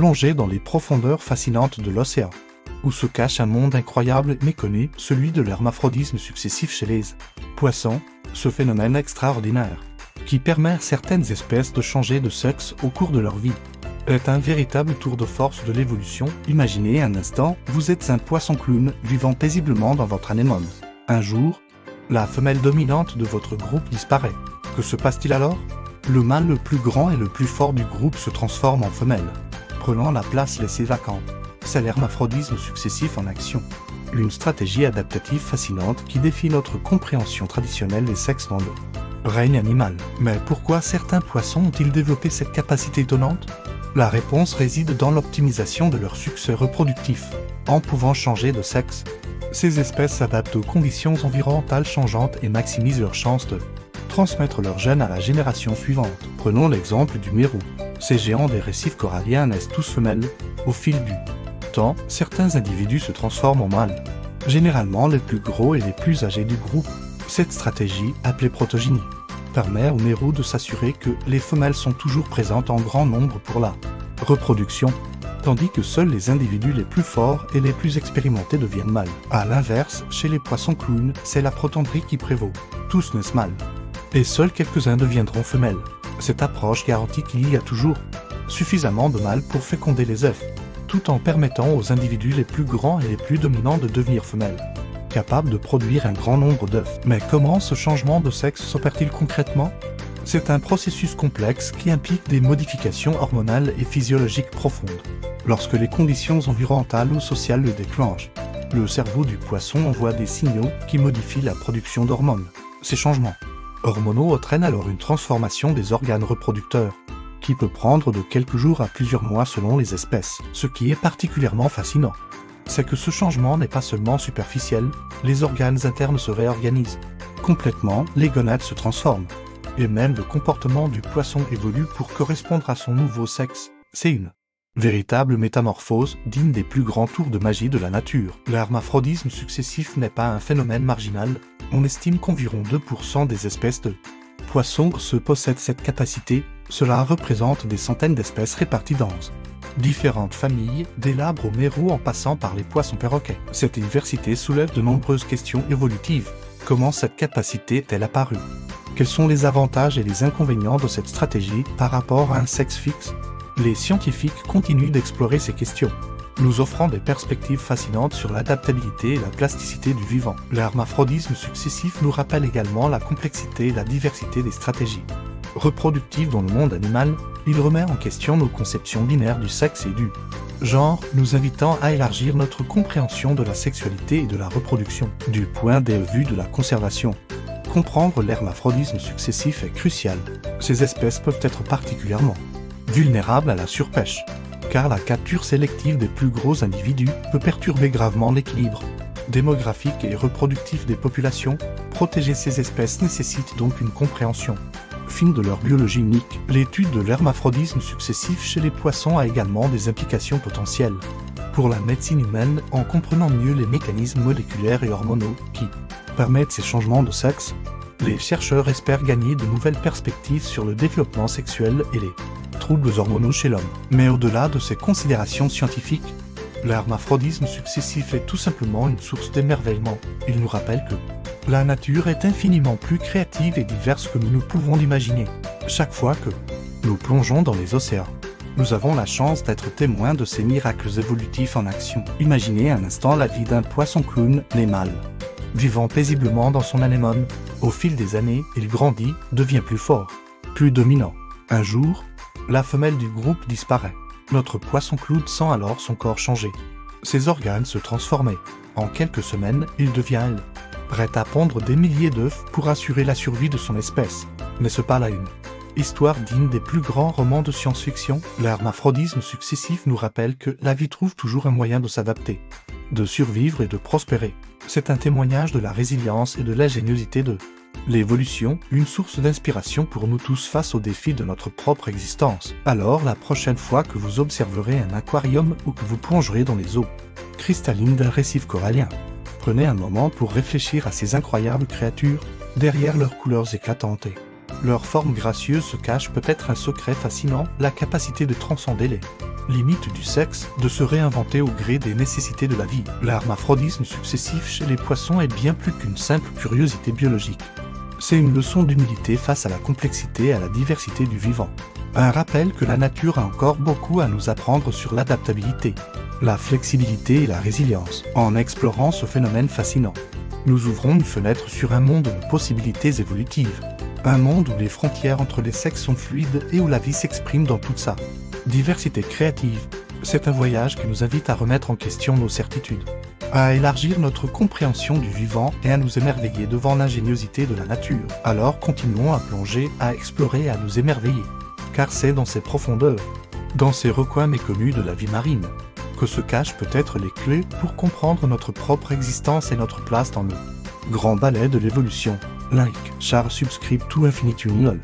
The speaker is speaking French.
plongez dans les profondeurs fascinantes de l'océan, où se cache un monde incroyable et méconnu, celui de l'hermaphrodisme successif chez les poissons, ce phénomène extraordinaire, qui permet à certaines espèces de changer de sexe au cours de leur vie, est un véritable tour de force de l'évolution. Imaginez un instant, vous êtes un poisson clown vivant paisiblement dans votre anémone. Un jour, la femelle dominante de votre groupe disparaît. Que se passe-t-il alors? Le mâle le plus grand et le plus fort du groupe se transforme en femelle, prenant la place laissée vacante. C'est l'hermaphrodisme successif en action. Une stratégie adaptative fascinante qui défie notre compréhension traditionnelle des sexes dans le règne animal. Mais pourquoi certains poissons ont-ils développé cette capacité étonnante? La réponse réside dans l'optimisation de leur succès reproductif. En pouvant changer de sexe, ces espèces s'adaptent aux conditions environnementales changeantes et maximisent leurs chances de transmettre leurs gènes à la génération suivante. Prenons l'exemple du mérou. Ces géants des récifs coralliens naissent tous femelles. Au fil du temps, certains individus se transforment en mâles, généralement les plus gros et les plus âgés du groupe. Cette stratégie, appelée protogynie, permet aux mérous de s'assurer que les femelles sont toujours présentes en grand nombre pour la reproduction, tandis que seuls les individus les plus forts et les plus expérimentés deviennent mâles. A l'inverse, chez les poissons clowns, c'est la protandrie qui prévaut. Tous naissent mâles, et seuls quelques-uns deviendront femelles. Cette approche garantit qu'il y a toujours suffisamment de mâles pour féconder les œufs, tout en permettant aux individus les plus grands et les plus dominants de devenir femelles, capables de produire un grand nombre d'œufs. Mais comment ce changement de sexe s'opère-t-il concrètement? C'est un processus complexe qui implique des modifications hormonales et physiologiques profondes. Lorsque les conditions environnementales ou sociales le déclenchent, le cerveau du poisson envoie des signaux qui modifient la production d'hormones. Ces changements hormonaux entraînent alors une transformation des organes reproducteurs, qui peut prendre de quelques jours à plusieurs mois selon les espèces. Ce qui est particulièrement fascinant, c'est que ce changement n'est pas seulement superficiel, les organes internes se réorganisent complètement, les gonades se transforment, et même le comportement du poisson évolue pour correspondre à son nouveau sexe. C'est une véritable métamorphose digne des plus grands tours de magie de la nature. L'hermaphrodisme successif n'est pas un phénomène marginal, on estime qu'environ 2% des espèces de poissons possèdent cette capacité. Cela représente des centaines d'espèces réparties dans différentes familles, des labres aux mérous en passant par les poissons perroquets. Cette diversité soulève de nombreuses questions évolutives. Comment cette capacité est-elle apparue? Quels sont les avantages et les inconvénients de cette stratégie par rapport à un sexe fixe? Les scientifiques continuent d'explorer ces questions, nous offrant des perspectives fascinantes sur l'adaptabilité et la plasticité du vivant. L'hermaphrodisme successif nous rappelle également la complexité et la diversité des stratégies reproductives dans le monde animal. Il remet en question nos conceptions binaires du sexe et du genre, nous invitant à élargir notre compréhension de la sexualité et de la reproduction. Du point de vue de la conservation, comprendre l'hermaphrodisme successif est crucial. Ces espèces peuvent être particulièrement vulnérables à la surpêche, car la capture sélective des plus gros individus peut perturber gravement l'équilibre démographique et reproductif des populations. Protéger ces espèces nécessite donc une compréhension fine de leur biologie unique. L'étude de l'hermaphrodisme successif chez les poissons a également des implications potentielles pour la médecine humaine, en comprenant mieux les mécanismes moléculaires et hormonaux qui permettent ces changements de sexe. Les chercheurs espèrent gagner de nouvelles perspectives sur le développement sexuel et les troubles hormonaux chez l'homme. Mais au-delà de ces considérations scientifiques, l'hermaphrodisme successif est tout simplement une source d'émerveillement. Il nous rappelle que la nature est infiniment plus créative et diverse que nous pouvons l'imaginer. Chaque fois que nous plongeons dans les océans, nous avons la chance d'être témoins de ces miracles évolutifs en action. Imaginez un instant la vie d'un poisson clown, né mâle, vivant paisiblement dans son anémone. Au fil des années, il grandit, devient plus fort, plus dominant. Un jour, la femelle du groupe disparaît. Notre poisson clown sent alors son corps changer. Ses organes se transformer. En quelques semaines, il devient elle, prête à pondre des milliers d'œufs pour assurer la survie de son espèce. N'est-ce pas là une histoire digne des plus grands romans de science-fiction? L'hermaphrodisme successif nous rappelle que la vie trouve toujours un moyen de s'adapter, de survivre et de prospérer. C'est un témoignage de la résilience et de l'ingéniosité de l'évolution, une source d'inspiration pour nous tous face aux défis de notre propre existence. Alors, la prochaine fois que vous observerez un aquarium ou que vous plongerez dans les eaux cristallines d'un récif corallien, prenez un moment pour réfléchir à ces incroyables créatures, derrière leurs couleurs éclatantes et Leur forme gracieuse se cache peut-être un secret fascinant, la capacité de transcender les limites du sexe, de se réinventer au gré des nécessités de la vie. L'hermaphrodisme successif chez les poissons est bien plus qu'une simple curiosité biologique. C'est une leçon d'humilité face à la complexité et à la diversité du vivant. Un rappel que la nature a encore beaucoup à nous apprendre sur l'adaptabilité, la flexibilité et la résilience. En explorant ce phénomène fascinant, nous ouvrons une fenêtre sur un monde de possibilités évolutives. Un monde où les frontières entre les sexes sont fluides et où la vie s'exprime dans toute sa diversité créative. C'est un voyage qui nous invite à remettre en question nos certitudes, à élargir notre compréhension du vivant et à nous émerveiller devant l'ingéniosité de la nature. Alors continuons à plonger, à explorer et à nous émerveiller. Car c'est dans ces profondeurs, dans ces recoins méconnus de la vie marine, que se cachent peut-être les clés pour comprendre notre propre existence et notre place dans le grand ballet de l'évolution. Like, share, subscribe to infinitum.